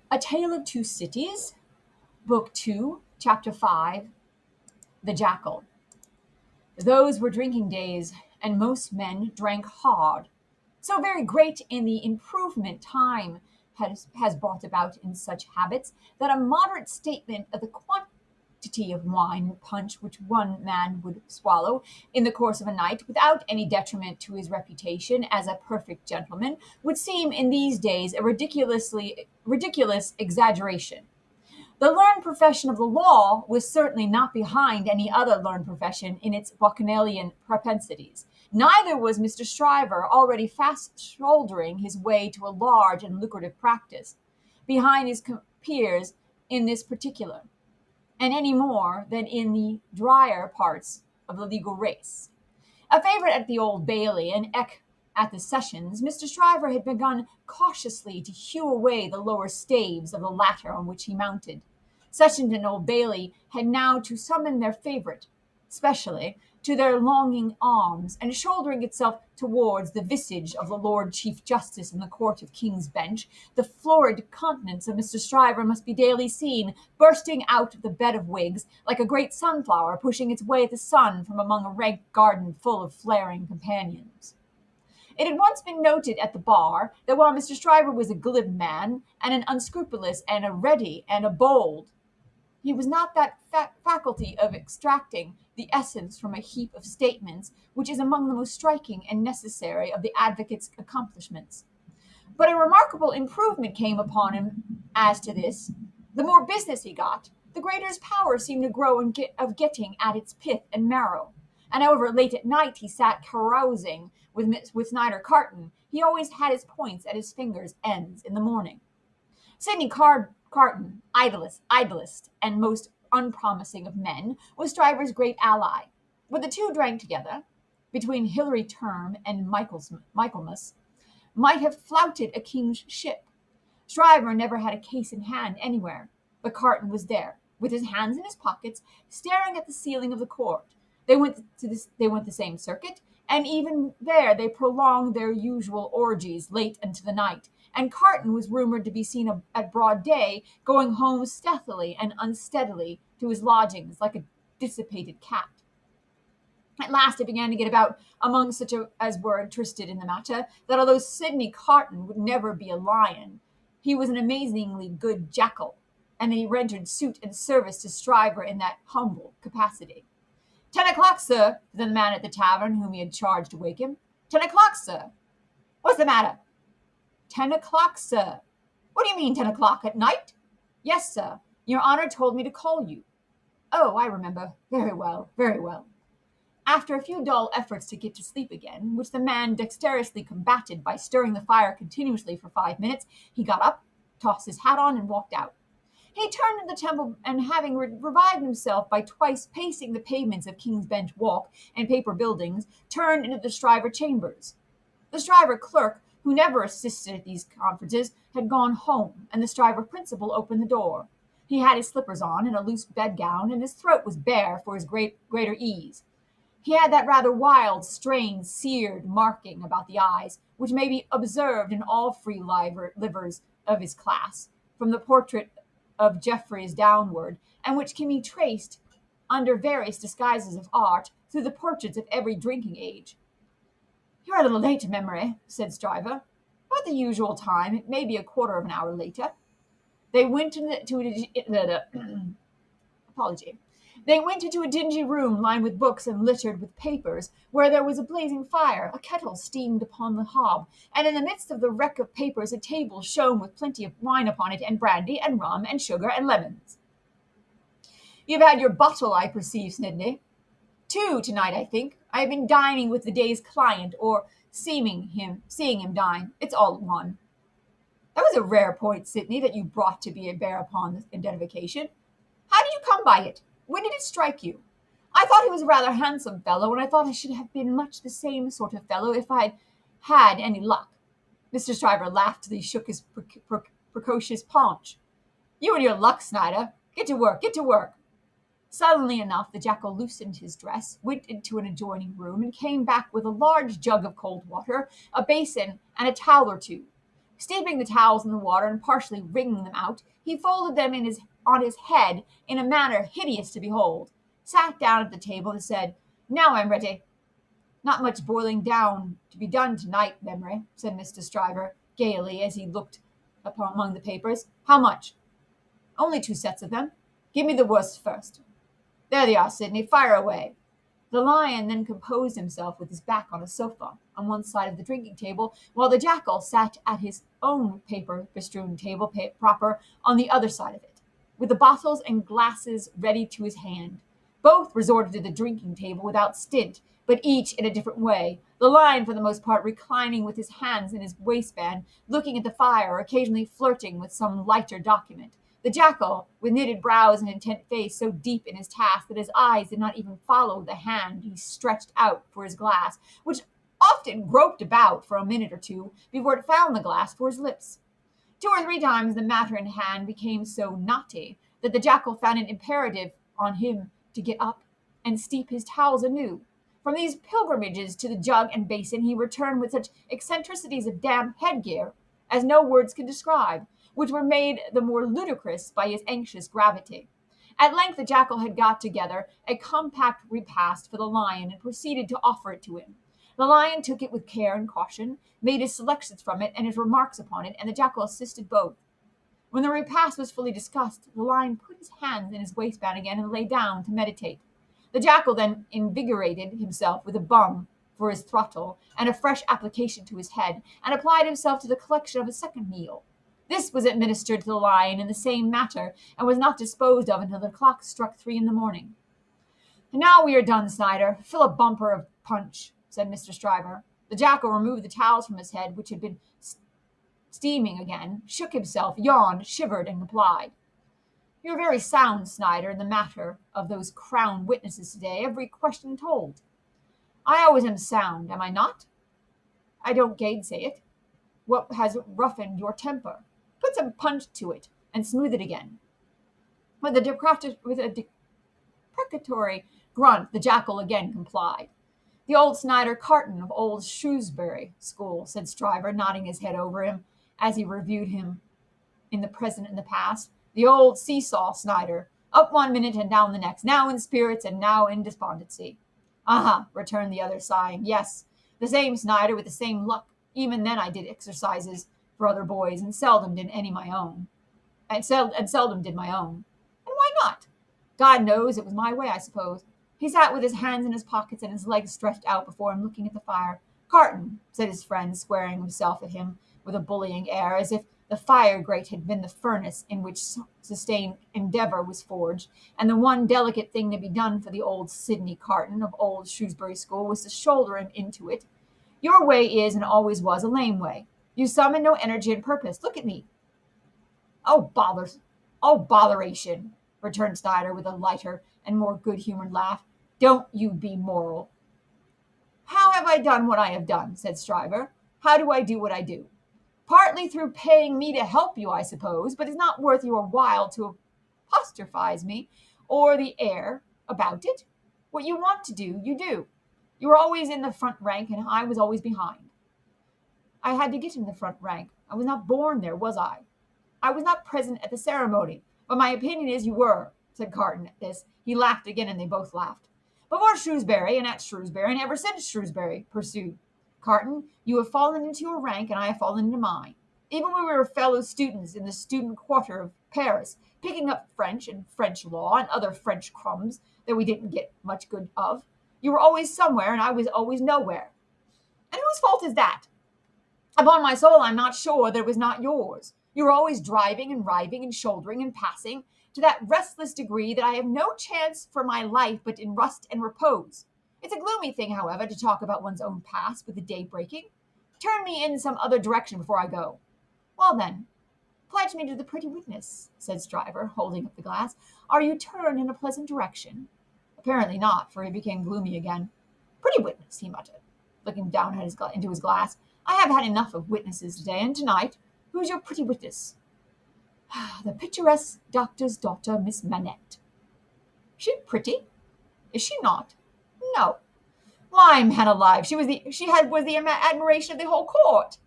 A Tale of Two Cities, Book 2, Chapter 5, The Jackal. Those were drinking days, and most men drank hard. So very great in the improvement time has brought about in such habits that a moderate statement of the quantity of wine and punch which one man would swallow in the course of a night without any detriment to his reputation as a perfect gentleman would seem in these days a ridiculous exaggeration. The learned profession of the law was certainly not behind any other learned profession in its bacchanalian propensities. Neither was Mr. Stryver, already fast shouldering his way to a large and lucrative practice, behind his peers in this particular, and any more than in the drier parts of the legal race. A favourite at the Old Bailey, and eke at the sessions, Mr. Stryver had begun cautiously to hew away the lower staves of the ladder on which he mounted. Sessions and Old Bailey had now to summon their favourite, specially, to their longing arms, and shouldering itself towards the visage of the Lord Chief Justice in the Court of King's Bench, the florid countenance of Mr. Stryver must be daily seen, bursting out of the bed of wigs, like a great sunflower pushing its way at the sun from among a rank garden full of flaring companions. It had once been noted at the bar that while Mr. Stryver was a glib man, and an unscrupulous, and a ready, and a bold, he was not that faculty of extracting the essence from a heap of statements which is among the most striking and necessary of the advocate's accomplishments. But a remarkable improvement came upon him as to this. The more business he got, the greater his power seemed to grow of getting at its pith and marrow. And however late at night he sat carousing with Snyder Carton, he always had his points at his fingers' ends in the morning. Sidney Carton, idlest, and most unpromising of men, was Stryver's great ally. When the two drank together, between Hilary Term and Michaelmas, might have flouted a king's ship. Stryver never had a case in hand anywhere, but Carton was there, with his hands in his pockets, staring at the ceiling of the court. They went the same circuit, and even there they prolonged their usual orgies late into the night, and Carton was rumored to be seen at broad day, going home stealthily and unsteadily to his lodgings like a dissipated cat. At last it began to get about among such as were interested in the matter that although Sidney Carton would never be a lion, he was an amazingly good jackal, and he rendered suit and service to Stryver in that humble capacity. 10 o'clock, sir, said the man at the tavern whom he had charged to wake him. 10 o'clock, sir. What's the matter? 10 o'clock, sir. What do you mean 10 o'clock at night? Yes, sir. Your honor told me to call you. Oh, I remember. Very well, very well. After a few dull efforts to get to sleep again, which the man dexterously combated by stirring the fire continuously for 5 minutes, he got up, tossed his hat on, and walked out. He turned in the temple, and having revived himself by twice pacing the pavements of King's Bench Walk and Paper Buildings, turned into the Stryver chambers. The Stryver clerk, who never assisted at these conferences, had gone home, and the Stryver principal opened the door. He had his slippers on and a loose bedgown, and his throat was bare for his greater ease. He had that rather wild, strange, seared marking about the eyes, which may be observed in all free livers of his class, from the portrait of Jeffreys downward, and which can be traced, under various disguises of art, through the portraits of every drinking age. You're a little late, memory, said Stryver. About the usual time, it may be a quarter of an hour later. They went into apology. They went into a dingy room lined with books and littered with papers, where there was a blazing fire, a kettle steamed upon the hob, and in the midst of the wreck of papers a table shone with plenty of wine upon it, and brandy, and rum, and sugar, and lemons. You've had your bottle, I perceive, Snidney. 2 tonight, I think. I have been dining with the day's client, or seeing him dine. It's all one. That was a rare point, Sidney, that you brought to bear upon this identification. How did you come by it? When did it strike you? I thought he was a rather handsome fellow, and I thought I should have been much the same sort of fellow if I'd had any luck. Mr. Stryver laughed till he shook his precocious paunch. You and your luck, Snyder. Get to work, get to work. Suddenly enough, the Jackal loosened his dress, went into an adjoining room, and came back with a large jug of cold water, a basin, and a towel or two. Steeping the towels in the water and partially wringing them out, he folded them on his head in a manner hideous to behold, sat down at the table, and said, "Now I'm ready." "Not much boiling down to be done tonight, Memory," said Mr. Stryver, gaily, as he looked among the papers. "How much?" "Only 2 sets of them. Give me the worst first. There they are, Sidney. Fire away." The Lion then composed himself with his back on a sofa on one side of the drinking table, while the Jackal sat at his own paper-bestrewn table proper on the other side of it, with the bottles and glasses ready to his hand. Both resorted to the drinking table without stint, but each in a different way, the Lion for the most part reclining with his hands in his waistband, looking at the fire, or occasionally flirting with some lighter document. The Jackal, with knitted brows and intent face, so deep in his task that his eyes did not even follow the hand he stretched out for his glass, which often groped about for a minute or two before it found the glass for his lips. 2 or 3 times the matter in hand became so knotty that the Jackal found it imperative on him to get up and steep his towels anew. From these pilgrimages to the jug and basin he returned with such eccentricities of damp headgear as no words can describe, which were made the more ludicrous by his anxious gravity. At length the Jackal had got together a compact repast for the Lion, and proceeded to offer it to him. The Lion took it with care and caution, made his selections from it and his remarks upon it, and the Jackal assisted both. When the repast was fully discussed, the Lion put his hands in his waistband again and lay down to meditate. The Jackal then invigorated himself with a bung for his throttle and a fresh application to his head, and applied himself to the collection of a second meal. This was administered to the Lion in the same manner, and was not disposed of until the clock struck 3 in the morning. "And now we are done, Snyder. Fill a bumper of punch," said Mr. Stryver. The Jackal removed the towels from his head, which had been steaming again, shook himself, yawned, shivered, and complied. "You are very sound, Snyder, in the matter of those crown witnesses today, every question told." "I always am sound, am I not? I don't gainsay it. What has roughened your temper? Put some punch to it, and smooth it again." With a deprecatory grunt, the Jackal again complied. "The old Carton of old Shrewsbury school," said Stryver, nodding his head over him, as he reviewed him in the present and the past. "The old seesaw Snyder, up one minute and down the next, now in spirits and now in despondency." "Aha," returned the other, sighing. "Yes, the same Snyder, with the same luck. Even then I did exercises for other boys, and seldom did my own. And why not? God knows it was my way, I suppose." He sat with his hands in his pockets and his legs stretched out before him, looking at the fire. "Carton," said his friend, squaring himself at him with a bullying air, as if the fire grate had been the furnace in which sustained endeavour was forged, and the one delicate thing to be done for the old Sidney Carton of old Shrewsbury school was to shoulder him into it. "Your way is, and always was, a lame way. You summon no energy and purpose. Look at me." "Oh, botheration," returned Snyder with a lighter and more good-humoured laugh. "Don't you be moral." "How have I done what I have done?" said Stryver. "How do I do what I do?" "Partly through paying me to help you, I suppose, but it's not worth your while to apostrophize me or the air about it. What you want to do, you do. You were always in the front rank, and I was always behind." "I had to get in the front rank. I was not born there, was I?" "I was not present at the ceremony, but my opinion is you were," said Carton at this. He laughed again, and they both laughed. "Before Shrewsbury, and at Shrewsbury, and ever since Shrewsbury," pursued Carton, "you have fallen into your rank, and I have fallen into mine. Even when we were fellow students in the student quarter of Paris, picking up French and French law and other French crumbs that we didn't get much good of, you were always somewhere, and I was always nowhere. And whose fault is that? Upon my soul, I'm not sure that it was not yours. You were always driving and riving and shouldering and passing, to that restless degree that I have no chance for my life but in rust and repose. It's a gloomy thing, however, to talk about one's own past with the day breaking. Turn me in some other direction before I go." "Well, then, pledge me to the pretty witness," said Stryver, holding up the glass. "Are you turned in a pleasant direction?" Apparently not, for he became gloomy again. "Pretty witness," he muttered, looking down into his glass. "I have had enough of witnesses today, and tonight, who's your pretty witness?" "The picturesque doctor's daughter, Miss Manette." "She pretty? Is she not?" "No." "Why, man alive, was the admiration of the whole court."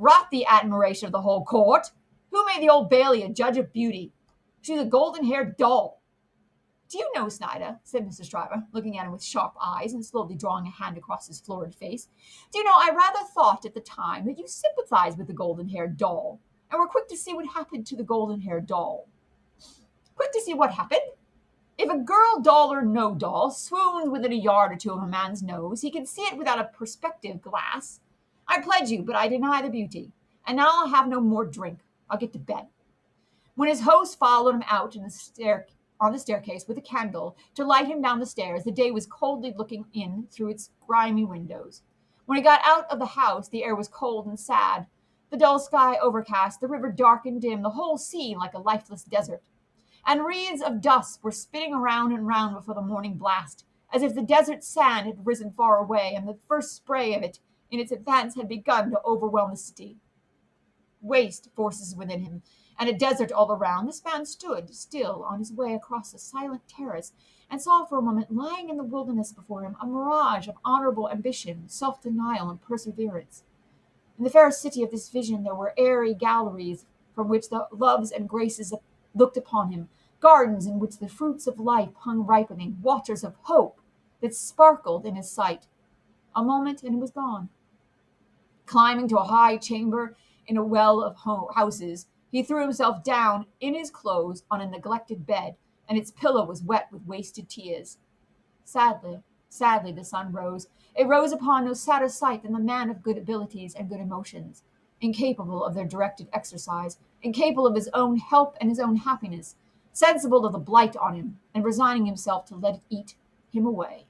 Rot the admiration of the whole court. Who made the Old Bailey a judge of beauty? She's a golden-haired doll. Do you know, Snyder, said Mr. Stryver, looking at him with sharp eyes and slowly drawing a hand across his florid face, do you know, I rather thought at the time that you sympathized with the golden-haired doll, and were quick to see what happened to the golden-haired doll. Quick to see what happened? If a girl, doll or no doll, swoons within a yard or two of a man's nose, he can see it without a perspective glass. I pledge you, but I deny the beauty. And now I'll have no more drink. I'll get to bed. When his host followed him out on the staircase with a candle to light him down the stairs, the day was coldly looking in through its grimy windows. When he got out of the house, the air was cold and sad, the dull sky overcast, the river dark and dim, the whole scene like a lifeless desert. And wreaths of dust were spinning around and round before the morning blast, as if the desert sand had risen far away, and the first spray of it in its advance had begun to overwhelm the city. Waste forces within him, and a desert all around, this man stood still on his way across the silent terrace, and saw for a moment lying in the wilderness before him a mirage of honorable ambition, self-denial, and perseverance. In the fair city of this vision there were airy galleries from which the loves and graces looked upon him, gardens in which the fruits of life hung ripening, waters of hope that sparkled in his sight. A moment, and it was gone. Climbing to a high chamber in a well of houses, he threw himself down in his clothes on a neglected bed, and its pillow was wet with wasted tears. Sadly, sadly the sun rose. It rose upon no sadder sight than the man of good abilities and good emotions, incapable of their directed exercise, incapable of his own help and his own happiness, sensible of the blight on him, and resigning himself to let it eat him away.